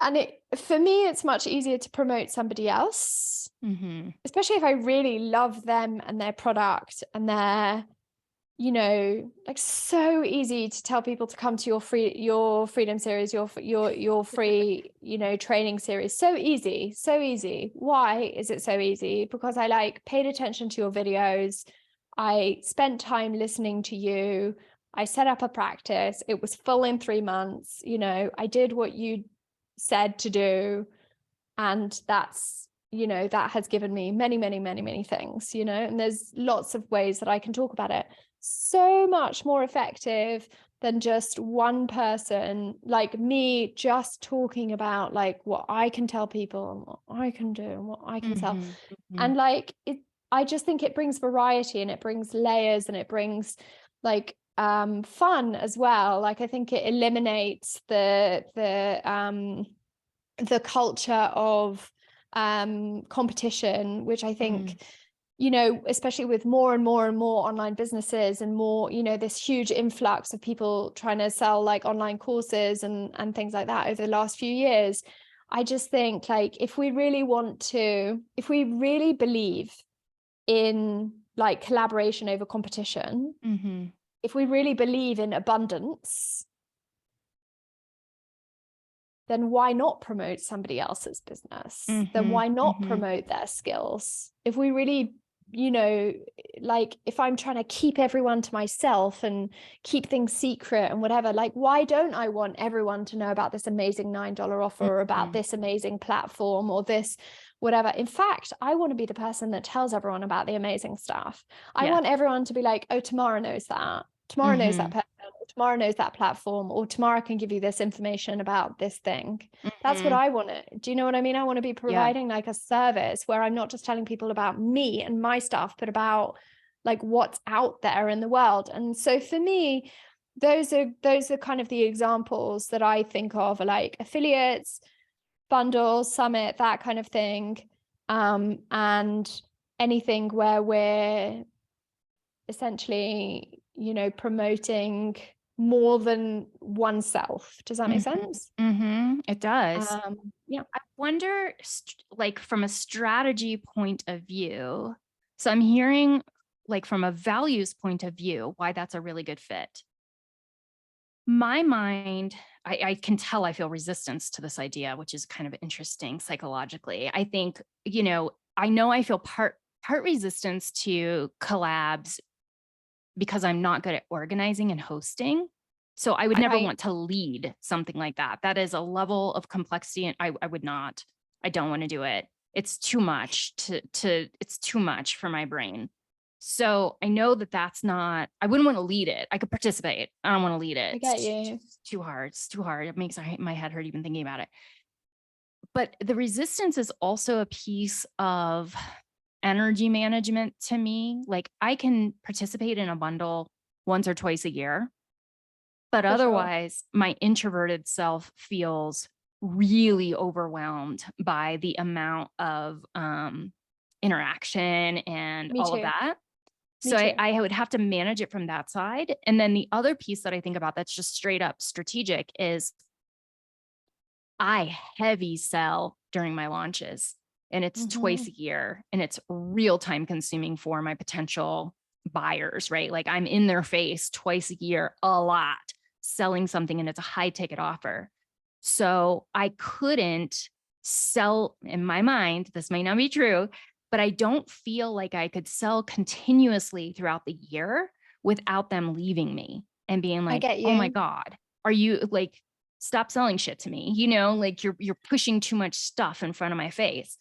Speaker 2: And for me, it's much easier to promote somebody else, especially if I really love them and their product and their, you know, like, so easy to tell people to come to your freedom series, your free, you know, training series. So easy. Why is it so easy? Because I like paid attention to your videos. I spent time listening to you. I set up a practice. It was full in 3 months. You know, I did what you said to do. And that's, you know, that has given me many, many, many, many things, you know, and there's lots of ways that I can talk about it. So much more effective than just one person like me just talking about like what I can tell people and what I can do and what I can sell. And like I just think it brings variety and it brings layers and it brings like fun as well. Like, I think it eliminates the culture of competition, which I think you know, especially with more and more and more online businesses and more, you know, this huge influx of people trying to sell like online courses and things like that over the last few years. I just think like, if we really believe in like collaboration over competition, if we really believe in abundance, then why not promote somebody else's business? Then why not promote their skills? If we really, you know, like, if I'm trying to keep everyone to myself and keep things secret and whatever, like, why don't I want everyone to know about this amazing $9 offer or about this amazing platform or this whatever? In fact, I want to be the person that tells everyone about the amazing stuff. I want everyone to be like, oh, Tamara knows that. Tamara knows that person. Tamara knows that platform, or Tamara can give you this information about this thing. That's what
Speaker 1: Mhm.
Speaker 2: I want to, do you know what I mean? I want to be
Speaker 1: Yeah.
Speaker 2: providing like a service where I'm not just telling people about me and my stuff, but about like what's out there in the world. And so for me, those are kind of the examples that I think of, are like affiliates, bundles, summit, that kind of thing. And anything where we're essentially, you know, promoting more than oneself. Does that make sense?
Speaker 1: It does.
Speaker 2: Yeah.
Speaker 1: I wonder, like from a strategy point of view, so I'm hearing like from a values point of view, why that's a really good fit. My mind, I can tell I feel resistance to this idea, which is kind of interesting psychologically. I think, you know I feel part resistance to collabs because I'm not good at organizing and hosting. So I would never
Speaker 2: Right.
Speaker 1: want to lead something like that. That is a level of complexity, and I would not. I don't want to do it. It's too much it's too much for my brain. So I know that that's not, I wouldn't want to lead it. I could participate. I don't want to lead it.
Speaker 2: I get you.
Speaker 1: It's too hard. It's too hard. It makes my head hurt even thinking about it. But the resistance is also a piece of energy management to me. Like I can participate in a bundle once or twice a year, but
Speaker 2: For sure.
Speaker 1: otherwise my introverted self feels really overwhelmed by the amount of interaction and
Speaker 2: Me
Speaker 1: all of
Speaker 2: too.
Speaker 1: that.
Speaker 2: Me
Speaker 1: So
Speaker 2: too.
Speaker 1: I would have to manage it from that side. And then the other piece that I think about that's just straight up strategic is I heavy sell during my launches, and it's twice a year, and it's real time consuming for my potential buyers, right? Like I'm in their face twice a year, a lot, selling something, and it's a high ticket offer. So I couldn't sell, in my mind, this might not be true, but I don't feel like I could sell continuously throughout the year without them leaving me and being
Speaker 2: I
Speaker 1: like,
Speaker 2: get
Speaker 1: oh my
Speaker 2: you.
Speaker 1: God, are you like, stop selling shit to me, like you're pushing too much stuff in front of my face.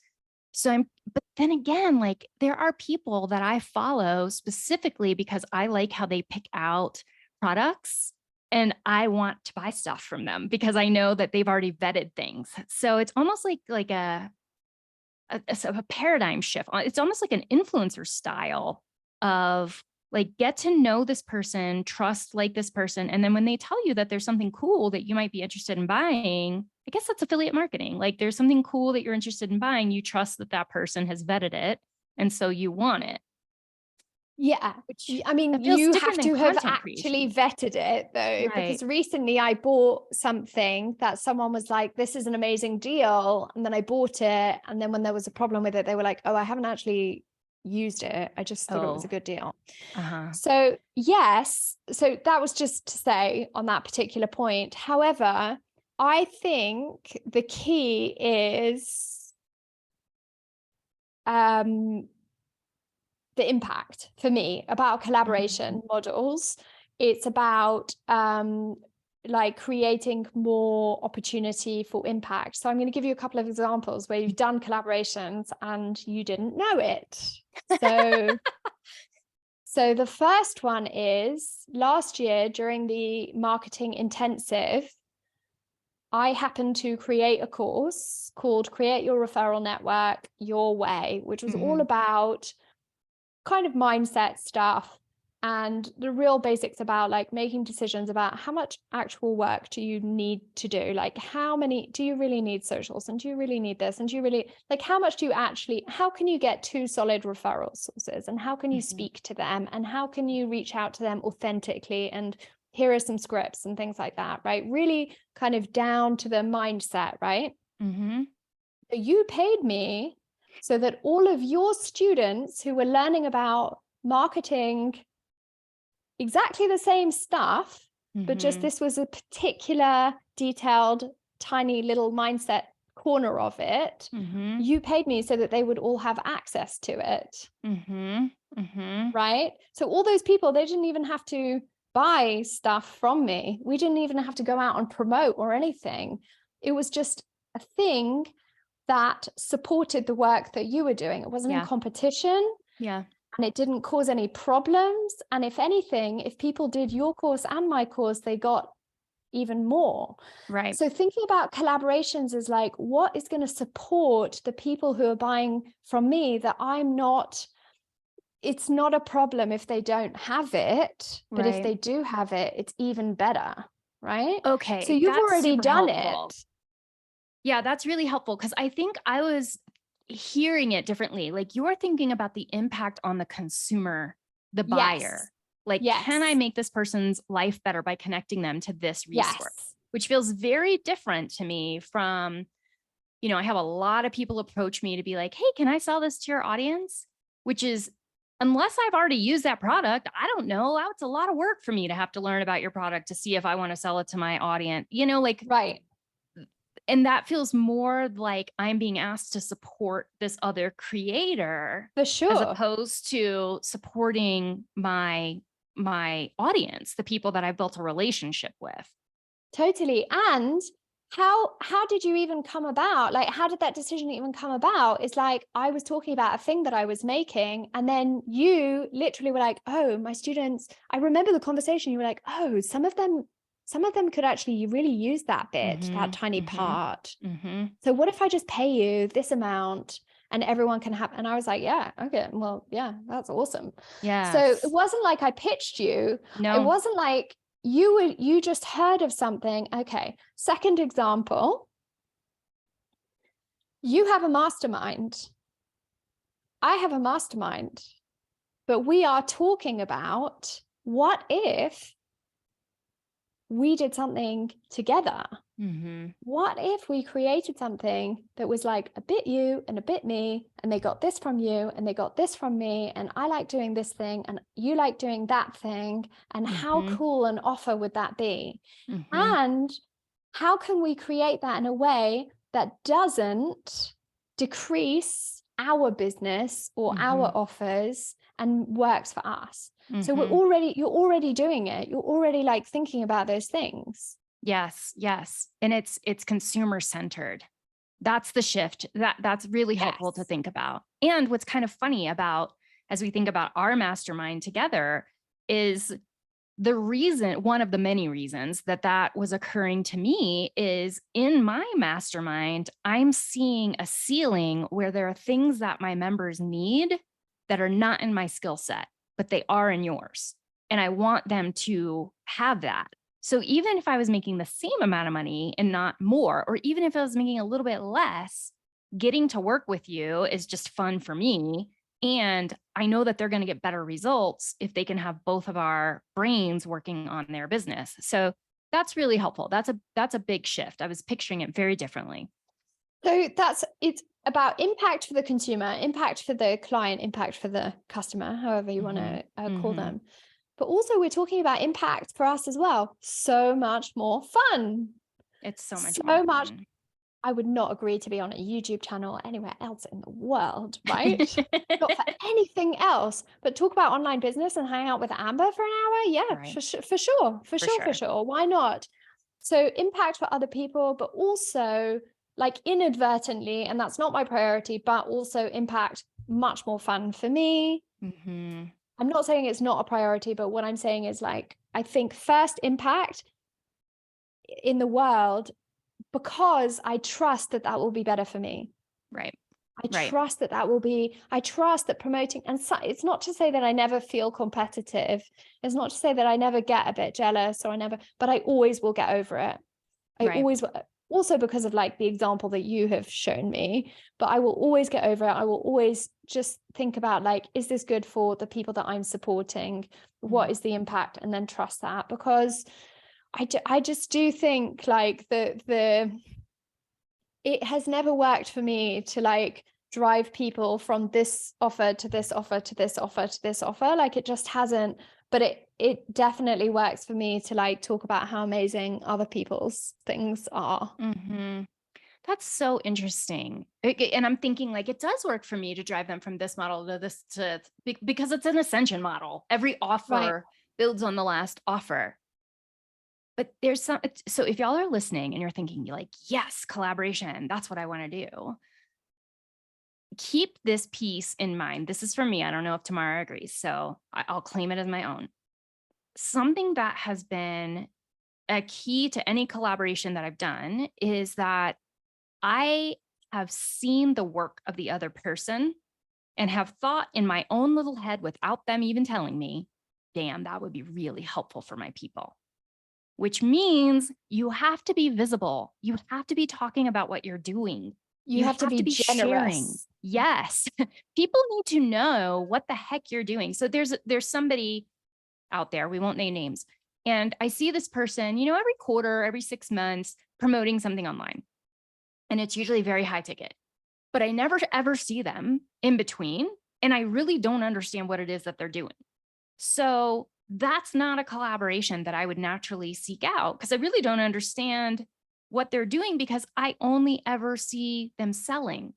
Speaker 1: So but then again, like there are people that I follow specifically because I like how they pick out products, and I want to buy stuff from them because I know that they've already vetted things. So it's almost like a paradigm shift. It's almost like an influencer style of like, get to know this person, trust like this person. And then when they tell you that there's something cool that you might be interested in buying, I guess that's affiliate marketing. Like there's something cool that you're interested in buying. You trust that that person has vetted it. And so you want it.
Speaker 2: Yeah.
Speaker 1: Which
Speaker 2: I mean,
Speaker 1: it feels
Speaker 2: you
Speaker 1: different
Speaker 2: have
Speaker 1: than
Speaker 2: to have
Speaker 1: content
Speaker 2: actually
Speaker 1: creation.
Speaker 2: vetted it though,
Speaker 1: Right.
Speaker 2: because recently I bought something that someone was like, this is an amazing deal. And then I bought it. And then when there was a problem with it, they were like, oh, I haven't actually used it. I just thought it was a good deal.
Speaker 1: Uh-huh.
Speaker 2: So yes, so that was just to say on that particular point. However, I think the key is the impact for me about collaboration models. It's about like creating more opportunity for impact. So I'm going to give you a couple of examples where you've done collaborations and you didn't know it. So the first one is last year during the marketing intensive, I happened to create a course called Create Your Referral Network Your Way, which was all about kind of mindset stuff and the real basics about like making decisions about how much actual work do you need to do, like how many do you really need socials, and do you really need this, and do you really like how much do you actually, how can you get 2 solid referral sources, and how can you speak to them, and how can you reach out to them authentically, and here are some scripts and things like that, right? Really kind of down to the mindset, right? So you paid me so that all of your students who were learning about marketing exactly the same stuff, but just this was a particular detailed, tiny little mindset corner of it, you paid me so that they would all have access to it. Right? So all those people, they didn't even have to buy stuff from me. We didn't even have to go out and promote or anything. It was just a thing that supported the work that you were doing. It wasn't in competition.
Speaker 1: Yeah.
Speaker 2: and it didn't cause any problems. And if anything, if people did your course and my course, they got even more.
Speaker 1: Right.
Speaker 2: So thinking about collaborations is like, what is going to support the people who are buying from me that it's not a problem if they don't have it, but if
Speaker 1: Right.
Speaker 2: they do have it, it's even better, right?
Speaker 1: Okay.
Speaker 2: So you've
Speaker 1: That's
Speaker 2: already
Speaker 1: super
Speaker 2: done
Speaker 1: helpful.
Speaker 2: it.
Speaker 1: Yeah, that's really helpful because I think I was hearing it differently. Like you're thinking about the impact on the consumer, the buyer.
Speaker 2: Yes.
Speaker 1: Like, can I
Speaker 2: Yes.
Speaker 1: make this person's life better by connecting them to this resource?
Speaker 2: Yes.
Speaker 1: Which feels very different to me from, I have a lot of people approach me to be like, hey, can I sell this to your audience? Which is, unless I've already used that product, I don't know. It's a lot of work for me to have to learn about your product to see if I want to sell it to my audience,
Speaker 2: Right.
Speaker 1: and that feels more like I'm being asked to support this other creator
Speaker 2: For
Speaker 1: as
Speaker 2: sure.
Speaker 1: opposed to supporting my audience, the people that I've built a relationship with.
Speaker 2: Totally. And how did you even come about? Like, how did that decision even come about? It's like, I was talking about a thing that I was making, and then you literally were like, oh, my students, I remember the conversation. You were like, oh, some of them could actually really use that bit, that tiny part. So what if I just pay you this amount and everyone can have, and I was like, yeah, okay, well, yeah, that's awesome. So
Speaker 1: Yes.
Speaker 2: it wasn't like I pitched you.
Speaker 1: No.
Speaker 2: It wasn't like you just heard of something. Okay. Second example, you have a mastermind. I have a mastermind, but we are talking about what if we did something together? What if we created something that was like a bit you and a bit me, and they got this from you and they got this from me, and I like doing this thing and you like doing that thing, and how cool an offer would that be? And how can we create that in a way that doesn't decrease our business or our offers and works for us? So you're already doing it. You're already like thinking about those things.
Speaker 1: Yes. Yes. And it's consumer centered. That's the shift. That's really helpful to think about. And what's kind of funny about, as we think about our mastermind together, is the reason, one of the many reasons that was occurring to me is in my mastermind, I'm seeing a ceiling where there are things that my members need that are not in my skill set, but they are in yours. And I want them to have that. So even if I was making the same amount of money and not more, or even if I was making a little bit less, getting to work with you is just fun for me. And I know that they're going to get better results if they can have both of our brains working on their business. So that's really helpful. That's a big shift. I was picturing it very differently.
Speaker 2: So it's about impact for the consumer, impact for the client, impact for the customer, however you want to call them. But also we're talking about impact for us as well. So much more fun.
Speaker 1: It's so much more fun.
Speaker 2: I would not agree to be on a YouTube channel or anywhere else in the world, right? Not for anything else, but talk about online business and hang out with Amber for an hour. Yeah, right. for sure. Why not? So impact for other people, but also like inadvertently, and that's not my priority, but also impact much more fun for me. I'm not saying it's not a priority, but what I'm saying is like, I think first impact in the world, because I trust that will be better for me.
Speaker 1: Right.
Speaker 2: I trust that promoting, and so, it's not to say that I never feel competitive. It's not to say that I never get a bit jealous but I always will get over it. Always, also because of like the example that you have shown me, but I will always get over it. I will always just think about like, is this good for the people that I'm supporting? What is the impact? And then trust that, because I just do think like it has never worked for me to like drive people from this offer to this offer to this offer to this offer. Like it just hasn't, but it definitely works for me to like talk about how amazing other people's things are.
Speaker 1: That's so interesting. And I'm thinking like, it does work for me to drive them from this model to this, because it's an ascension model. Every offer builds on the last offer. But so if y'all are listening and you're thinking like, yes, collaboration, that's what I want to do. keep this piece in mind. This is for me. I don't know if Tamara agrees, so I'll claim it as my own. Something that has been a key to any collaboration that I've done is that I have seen the work of the other person and have thought in my own little head without them even telling me, damn, that would be really helpful for my people. Which means you have to be visible. You have to be talking about what you're doing.
Speaker 2: You have to be
Speaker 1: sharing.
Speaker 2: generous.
Speaker 1: Yes. People need to know what the heck you're doing. So there's somebody out there, we won't name names. And I see this person, every quarter, every 6 months, promoting something online. And it's usually very high ticket, but I never ever see them in between. And I really don't understand what it is that they're doing. So that's not a collaboration that I would naturally seek out because I really don't understand what they're doing because I only ever see them selling.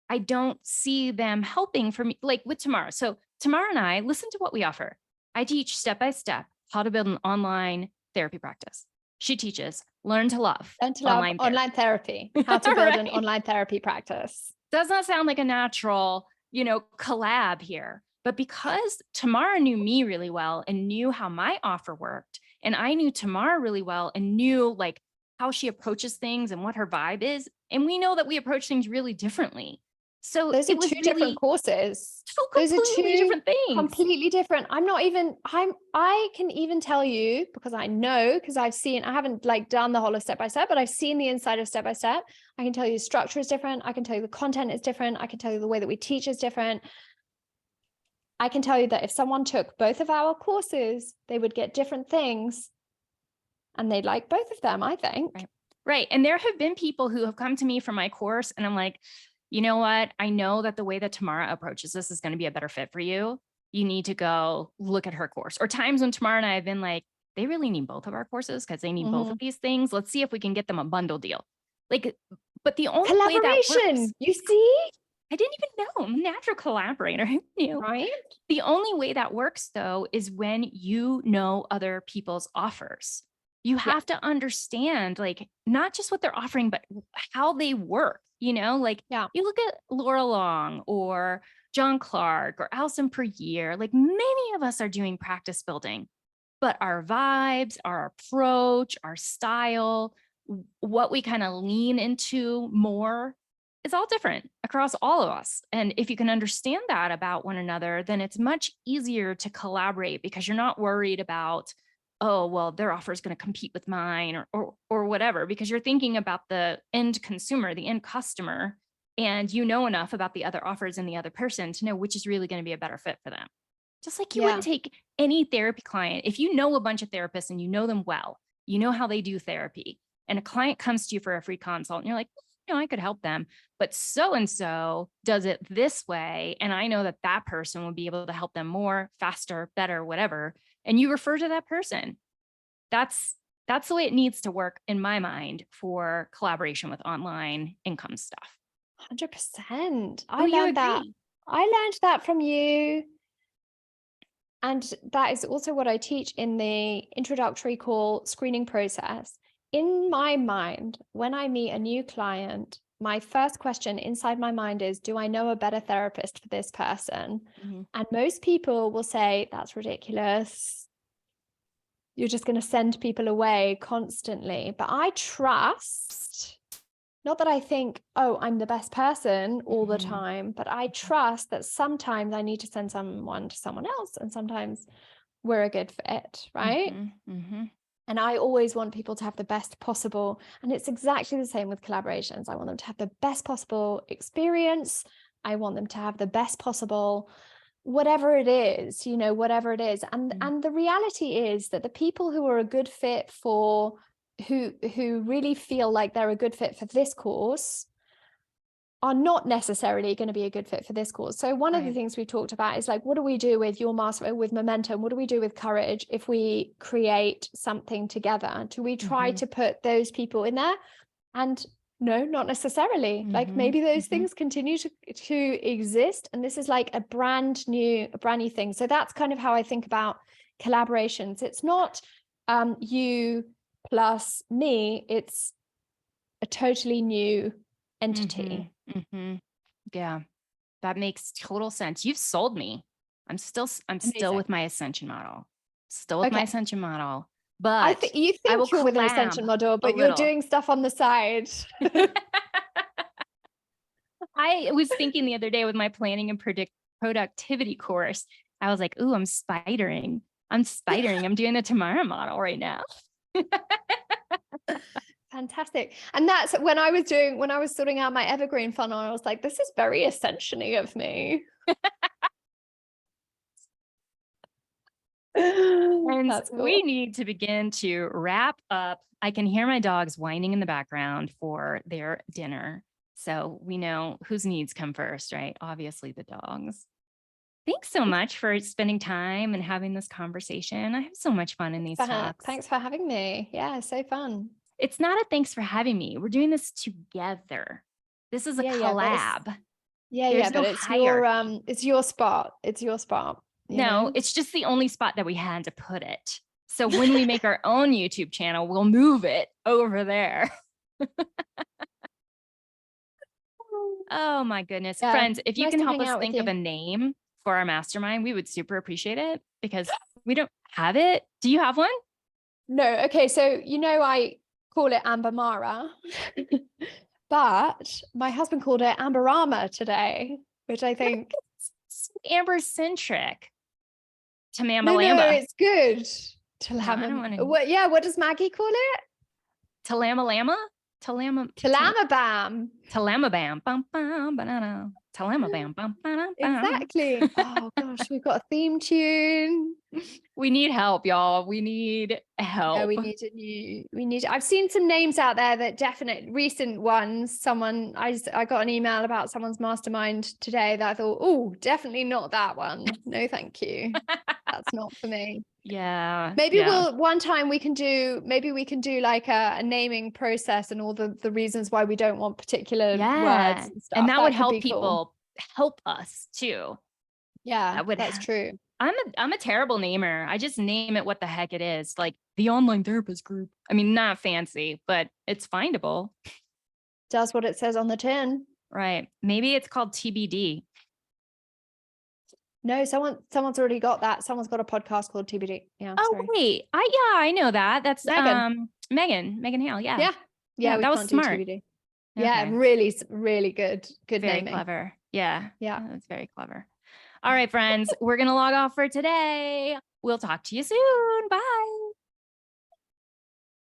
Speaker 1: I don't see them helping for me, like with Tamara. So Tamara and I listen to what we offer. I teach step-by-step how to build an online therapy practice. She teaches learn to love
Speaker 2: online therapy, how to build an
Speaker 1: Right.
Speaker 2: online therapy practice.
Speaker 1: Does not sound like a natural, collab here. But because Tamara knew me really well and knew how my offer worked, and I knew Tamara really well and knew like how she approaches things and what her vibe is, and we know that we approach things really differently. So
Speaker 2: Those are
Speaker 1: it was
Speaker 2: two different courses.
Speaker 1: Those are
Speaker 2: Completely
Speaker 1: different things.
Speaker 2: Completely different. I can even tell you, because I know, because I haven't like done the whole of step by step, but I've seen the inside of step by step. I can tell you the structure is different. I can tell you the content is different. I can tell you the way that we teach is different. I can tell you that if someone took both of our courses, they would get different things and they'd like both of them, I think.
Speaker 1: Right. And there have been people who have come to me for my course and I'm like, you know what? I know that the way that Tamara approaches this is going to be a better fit for you. You need to go look at her course. Or times when Tamara and I have been like, they really need both of our courses because they need both of these things. Let's see if we can get them a bundle deal. Like, but the only way that works,
Speaker 2: you see?
Speaker 1: I didn't even know. I'm a natural collaborator.
Speaker 2: Right?
Speaker 1: The only way that works though is when you know other people's offers. You have to understand like not just what they're offering, but how they work, you look at Laura Long or John Clark or Alison Per Year, like many of us are doing practice building, but our vibes, our approach, our style, what we kind of lean into more, it's all different across all of us. And if you can understand that about one another, then it's much easier to collaborate because you're not worried about, oh, well, their offer is going to compete with mine or whatever, because you're thinking about the end consumer, the end customer, and you know enough about the other offers and the other person to know which is really going to be a better fit for them. Just like you wouldn't take any therapy client. If you know a bunch of therapists and you know them well, you know how they do therapy, and a client comes to you for a free consult and you're like, I could help them, but so-and-so does it this way. And I know that that person will be able to help them more, faster, better, whatever. And you refer to that person. That's the way it needs to work in my mind for collaboration with online income stuff.
Speaker 2: 100%. I learned that from you. And that is also what I teach in the introductory call screening process. In my mind, when I meet a new client, my first question inside my mind is, do I know a better therapist for this person? And most people will say, that's ridiculous. You're just going to send people away constantly. But I trust, not that I think, oh, I'm the best person all the time, but I trust that sometimes I need to send someone to someone else and sometimes we're a good fit, right? And I always want people to have the best possible, and it's exactly the same with collaborations. I want them to have the best possible experience. I want them to have the best possible, whatever it is, whatever it is. And the reality is that the people who are a good fit for, who really feel like they're a good fit for this course are not necessarily going to be a good fit for this course. So one of the things we talked about is like, what do we do with your master, with momentum? What do we do with courage if we create something together? Do we try to put those people in there? And no, not necessarily. Like maybe those things continue to exist. And this is like a brand new thing. So that's kind of how I think about collaborations. It's not you plus me. It's a totally new entity.
Speaker 1: Yeah. That makes total sense. You've sold me. I'm still
Speaker 2: Amazing.
Speaker 1: with my ascension model. Still with my
Speaker 2: Okay.
Speaker 1: ascension model.
Speaker 2: I
Speaker 1: But
Speaker 2: think you
Speaker 1: I will
Speaker 2: think you're with an ascension
Speaker 1: clam
Speaker 2: model,
Speaker 1: a
Speaker 2: but you're
Speaker 1: little.
Speaker 2: doing stuff on the side.
Speaker 1: I was thinking the other day with my planning and productivity course, I was like, ooh, I'm spidering. I'm doing the Tamara model right now.
Speaker 2: Fantastic. And that's when I was sorting out my evergreen funnel, I was like, this is very ascension-y of me.
Speaker 1: And
Speaker 2: That's cool.
Speaker 1: we need to begin to wrap up. I can hear my dogs whining in the background for their dinner. So we know whose needs come first, right? Obviously the dogs. Thanks so much for spending time and having this conversation. I have so much fun in these talks.
Speaker 2: Thanks for having me. Yeah, so fun.
Speaker 1: It's not a thanks for having me. We're doing this together. This is a collab.
Speaker 2: But it's your spot. It's your spot.
Speaker 1: No, it's just the only spot that we had to put it. So when we make our own YouTube channel, we'll move it over there. Oh my goodness. Yeah. Friends, if you can help us think of a name for our mastermind, we would super appreciate it because we don't have it. Do you have one? No. Okay. So, I call it Ambermara, but my husband called it Amberama today, which I think Amber-centric. Tamama-lamba. No, it's good. What does Maggie call it? Talama-lama? Talamabam. Talamabam. Bum, bum, banana. Talamabam. Bum, bum, exactly. Oh gosh, we've got a theme tune. We need help, y'all. We need help. Yeah, I've seen some names out there that recent ones. I got an email about someone's mastermind today that I thought, oh, definitely not that one. No, thank you. That's not for me. Yeah. Maybe one time we can do like a naming process and all the reasons why we don't want particular words and stuff. And that would help people help us too. Yeah, that's true. I'm a terrible namer. I just name it what the heck it is. Like the online therapist group. I mean, not fancy, but it's findable. Does what it says on the tin. Right. Maybe it's called TBD. No, someone's already got that. Someone's got a podcast called TBD. Yeah. Oh, sorry. Wait. I know that. That's Megan Hale. Yeah. Yeah. That was smart. TBD. Okay. Yeah. Really, really good. Good very naming. Clever. Yeah. Yeah. That's very clever. All right, friends, we're going to log off for today. We'll talk to you soon.